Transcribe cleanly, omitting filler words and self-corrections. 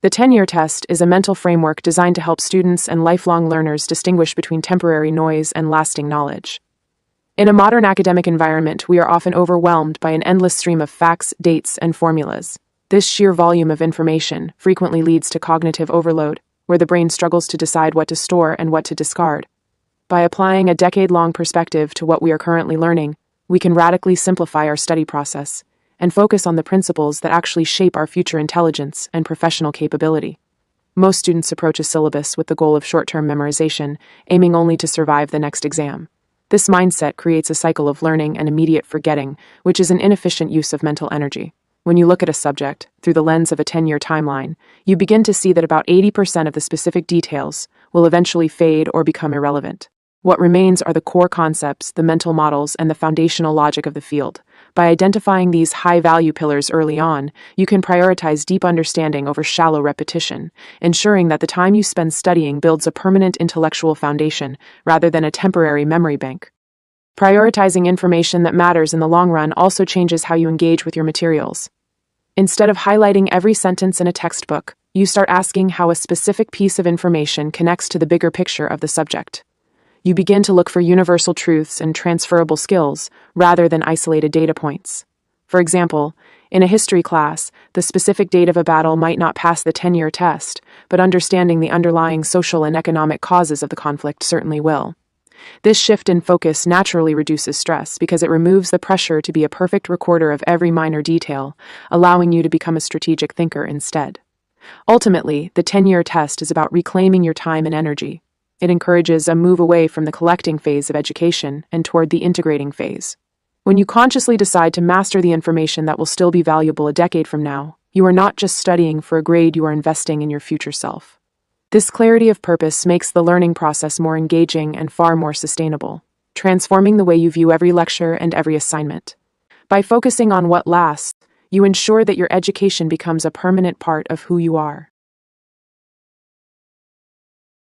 The 10-year test is a mental framework designed to help students and lifelong learners distinguish between temporary noise and lasting knowledge. In a modern academic environment, we are often overwhelmed by an endless stream of facts, dates, and formulas. This sheer volume of information frequently leads to cognitive overload, where the brain struggles to decide what to store and what to discard. By applying a decade-long perspective to what we are currently learning, we can radically simplify our study process and focus on the principles that actually shape our future intelligence and professional capability. Most students approach a syllabus with the goal of short-term memorization, aiming only to survive the next exam. This mindset creates a cycle of learning and immediate forgetting, which is an inefficient use of mental energy. When you look at a subject through the lens of a 10-year timeline, you begin to see that about 80% of the specific details will eventually fade or become irrelevant. What remains are the core concepts, the mental models, and the foundational logic of the field. By identifying these high-value pillars early on, you can prioritize deep understanding over shallow repetition, ensuring that the time you spend studying builds a permanent intellectual foundation rather than a temporary memory bank. Prioritizing information that matters in the long run also changes how you engage with your materials. Instead of highlighting every sentence in a textbook, you start asking how a specific piece of information connects to the bigger picture of the subject. You begin to look for universal truths and transferable skills rather than isolated data points. For example, in a history class, the specific date of a battle might not pass the 10-year test, but understanding the underlying social and economic causes of the conflict certainly will. This shift in focus naturally reduces stress because it removes the pressure to be a perfect recorder of every minor detail, allowing you to become a strategic thinker instead. Ultimately, the 10-year test is about reclaiming your time and energy. It encourages a move away from the collecting phase of education and toward the integrating phase. When you consciously decide to master the information that will still be valuable a decade from now, you are not just studying for a grade, you are investing in your future self. This clarity of purpose makes the learning process more engaging and far more sustainable, transforming the way you view every lecture and every assignment. By focusing on what lasts, you ensure that your education becomes a permanent part of who you are.